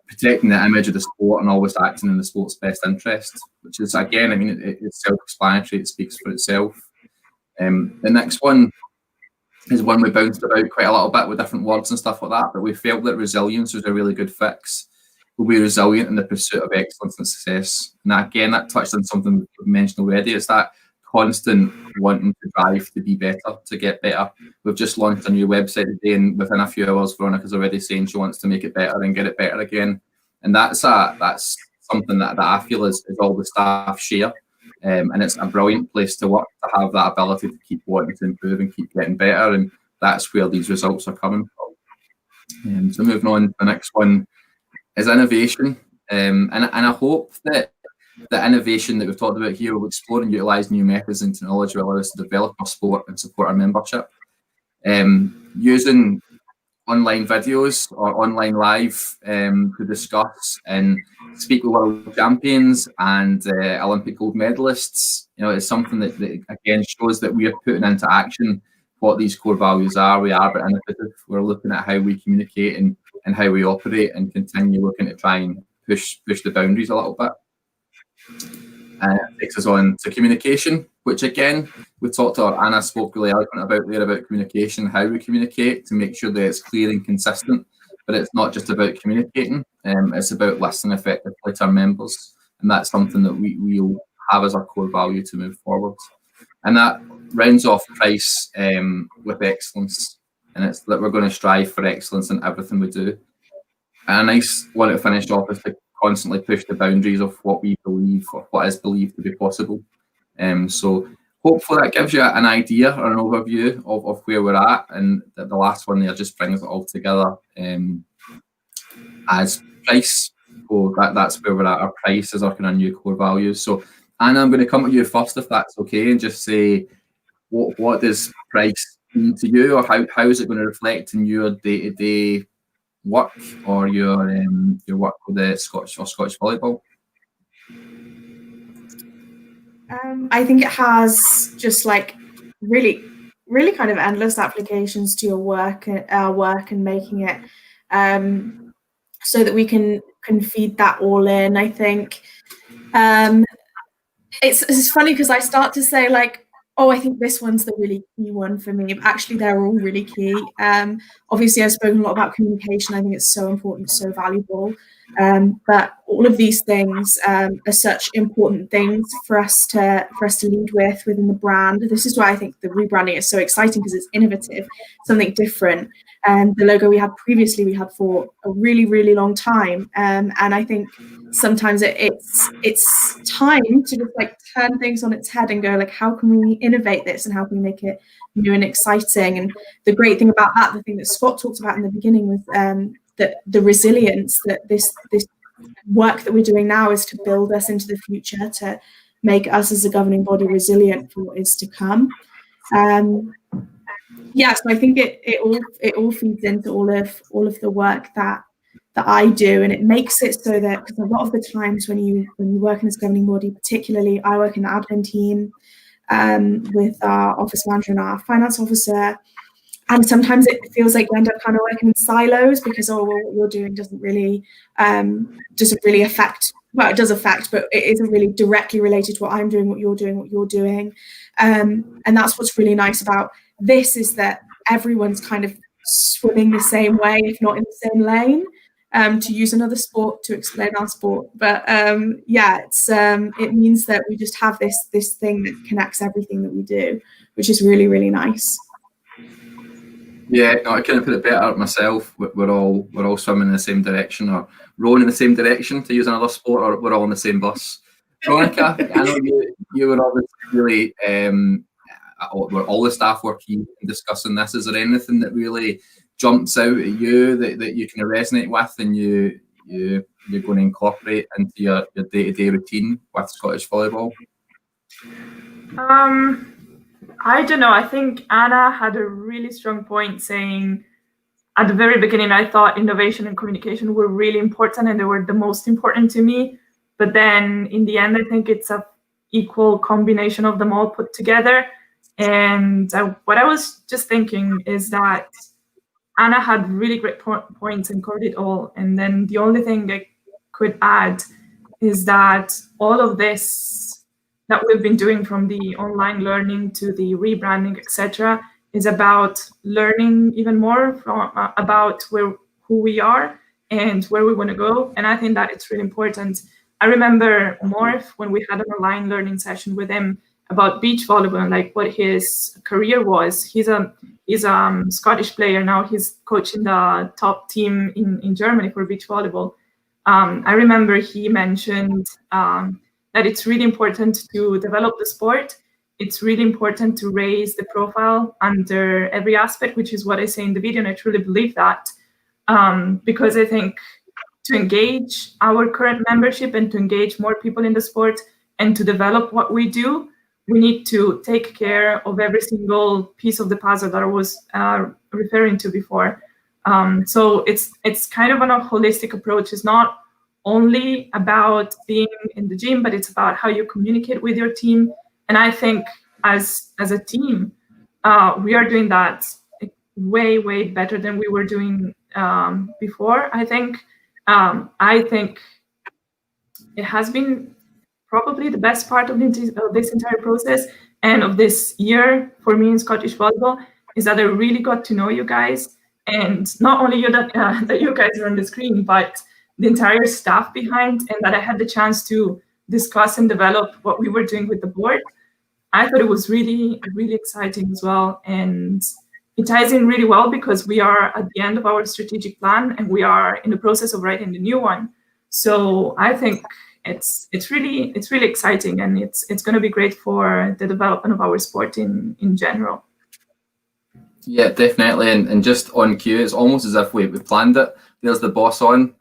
protecting the image of the sport and always acting in the sport's best interest, which is, again, I mean, it's self-explanatory, it speaks for itself. The next one is one we bounced about quite a little bit with different words and stuff like that, but we felt that resilience was a really good fix. We'll be resilient in the pursuit of excellence and success. And that, again, that touched on something we mentioned already. It's that constant wanting to drive to be better, to get better. We've just launched a new website today, and within a few hours, Veronica's already saying she wants to make it better and get it better again. And that's something that I feel is all the staff share. And it's a brilliant place to work, to have that ability to keep wanting to improve and keep getting better. And that's where these results are coming from. So moving on, the next one is innovation. And I hope that the innovation that we've talked about here will explore and utilise new methods and technology will allow us to develop our sport and support our membership. Using online videos or online live to discuss and speak with world champions and Olympic gold medalists, it's something that again shows that we are putting into action what these core values are. We are a bit innovative. We're looking at how we communicate and how we operate, and continue looking to try and push the boundaries a little bit. It takes us on to communication, which again, we talked to Anna spoke really eloquent about communication, how we communicate to make sure that it's clear and consistent. But it's not just about communicating, it's about listening effectively to our members. And that's something that we'll have as our core value to move forward. And that rounds off price with excellence. And it's that we're going to strive for excellence in everything we do. And a nice one to finish off is to constantly push the boundaries of what we believe or what is believed to be possible. So hopefully that gives you an idea or an overview of where we're at. And the last one there just brings it all together as price. So that's where we're at. Our price is our kind of new core values. So Anna, I'm going to come to you first, if that's okay, and just say what does price mean to you, or how is it going to reflect in your day-to-day work or your work with the Scottish volleyball? I think it has just like really kind of endless applications to your work, our work, and making it so that we can feed that all in. I think it's funny because I start to say like, oh, I think this one's the really key one for me. But actually, they're all really key. Obviously, I've spoken a lot about communication. I think it's so important, so valuable. But all of these things are such important things for us to lead with within the brand. This is why I think the rebranding is so exciting, because it's innovative, something different. The logo we had previously, we had for a really, really long time. And I think sometimes it's time to just like turn things on its head and go like, how can we innovate this and how can we make it new and exciting? And the great thing about that, the thing that Scott talked about in the beginning was that the resilience, that this work that we're doing now is to build us into the future, to make us as a governing body resilient for what is to come. So I think it all feeds into all of the work that I do, and it makes it so that, because a lot of the times when you work in this governing body, particularly I work in the admin team with our office manager and our finance officer, and sometimes it feels like you end up kind of working in silos because what you're doing doesn't really affect. Well, it does affect, but it isn't really directly related to what I'm doing, what you're doing. And that's what's really nice about this, is that everyone's kind of swimming the same way, if not in the same lane, to use another sport to explain our sport. But it means that we just have this thing that connects everything that we do, which is really, really nice. Yeah, no, I couldn't put it better myself. We're all swimming in the same direction, or rowing in the same direction, to use another sport, or we're all on the same bus. Veronica, I know you were obviously really all the staff were keen in discussing this. Is there anything that really jumps out at you that you can resonate with, and you you're going to incorporate into your day-to-day routine with Scottish volleyball? I don't know. I think Anna had a really strong point saying at the very beginning, I thought innovation and communication were really important and they were the most important to me. But then in the end, I think it's a equal combination of them all put together. And what I was just thinking is that Anna had really great points and covered it all. And then the only thing I could add is that all of this that we've been doing, from the online learning to the rebranding, etc., is about learning even more from about who we are and where we want to go. And I think that it's really important. I remember Morph, when we had an online learning session with him about beach volleyball and like what his career was. He's a Scottish player now. He's coaching the top team in Germany for beach volleyball. I remember he mentioned that it's really important to develop the sport. It's really important to raise the profile under every aspect, which is what I say in the video, and I truly believe that. Because I think to engage our current membership and to engage more people in the sport and to develop what we do, we need to take care of every single piece of the puzzle that I was referring to before. So it's kind of a holistic approach. It's not only about being in the gym, but it's about how you communicate with your team. And I think as a team, we are doing that way, way better than we were doing before. I think it has been probably the best part of this entire process and of this year for me in Scottish volleyball is that I really got to know you guys, and not only you that you guys are on the screen, but the entire staff behind, and that I had the chance to discuss and develop what we were doing with the board. I thought it was really, really exciting as well. And it ties in really well because we are at the end of our strategic plan and we are in the process of writing the new one. So I think it's really exciting, and it's going to be great for the development of our sport in general. Yeah, definitely. And just on cue, it's almost as if we planned it. There's the boss on,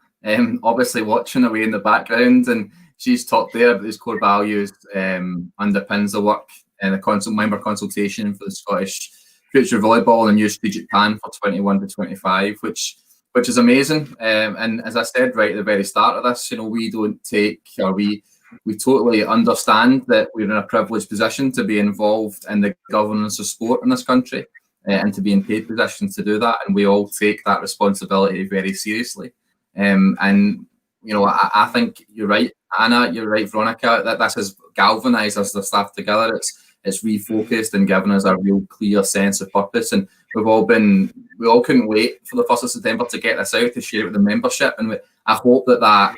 obviously watching away in the background, and she's talked there, but these core values underpins the work and the member consultation for the Scottish Future Volleyball and new strategic plan for 21 to 25, which is amazing. And as I said right at the very start of this, we don't take, or we totally understand that we're in a privileged position to be involved in the governance of sport in this country and to be in paid positions to do that. And we all take that responsibility very seriously. And I think you're right, Anna, you're right, Veronica, that this has galvanised us, the staff together. It's refocused and given us a real clear sense of purpose. And we all couldn't wait for the 1st of September to get this out, to share it with the membership. And I hope that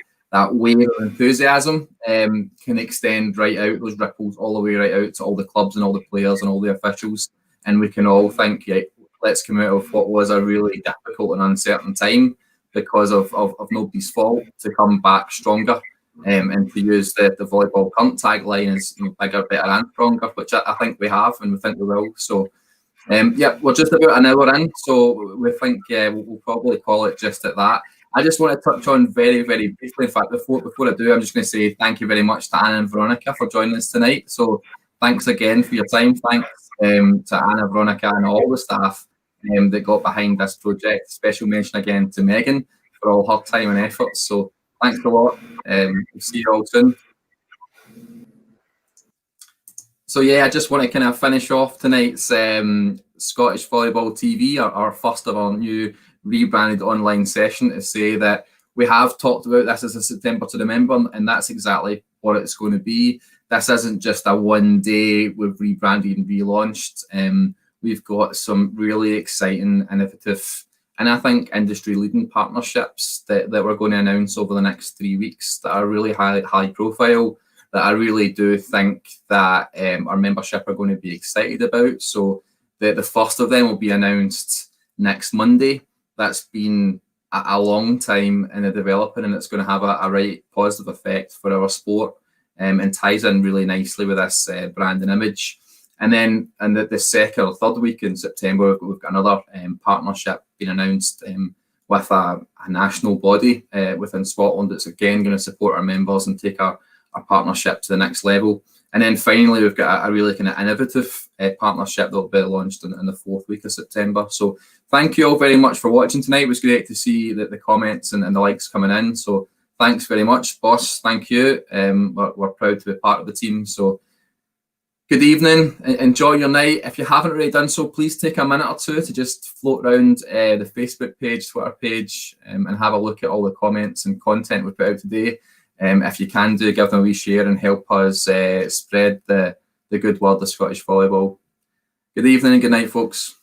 wave of enthusiasm can extend right out, those ripples all the way right out to all the clubs and all the players and all the officials. And we can all think, yeah, let's come out of what was a really difficult and uncertain time because of nobody's fault, to come back stronger. And to use the volleyball current tagline is bigger, better and stronger, which I think we have, and we think we will. So we're just about an hour in, so we think we'll probably call it just at that. I just want to touch on very, very briefly. In fact, before I do, I'm just going to say thank you very much to Anna and Veronica for joining us tonight. So thanks again for your time. Thanks to Anna, Veronica and all the staff that got behind this project. Special mention again to Megan for all her time and efforts. So thanks a lot. We'll see you all soon. So yeah, I just want to kind of finish off tonight's Scottish Volleyball TV, our first of our new rebranded online session, to say that we have talked about this as a September to Remember, and that's exactly what it's going to be. This isn't just a one day we've rebranded and relaunched. We've got some really exciting, innovative, and I think industry-leading partnerships that we're going to announce over the next 3 weeks that are really high profile, that I really do think that our membership are going to be excited about. So the first of them will be announced next Monday. That's been a long time in the developing, and it's going to have a right positive effect for our sport, and ties in really nicely with this brand and image. And then in the second or third week in September, we've got another partnership being announced with a national body within Scotland that's again going to support our members and take our partnership to the next level. And then finally, we've got a really kind of innovative partnership that will be launched in the 4th week of September. So thank you all very much for watching tonight. It was great to see the comments and the likes coming in. So thanks very much, boss. Thank you. We're proud to be part of the team. So good evening. Enjoy your night. If you haven't already done so, please take a minute or two to just float around the Facebook page, Twitter page, and have a look at all the comments and content we put out today. If you can give them a wee share and help us spread the good word of Scottish volleyball. Good evening and good night, folks.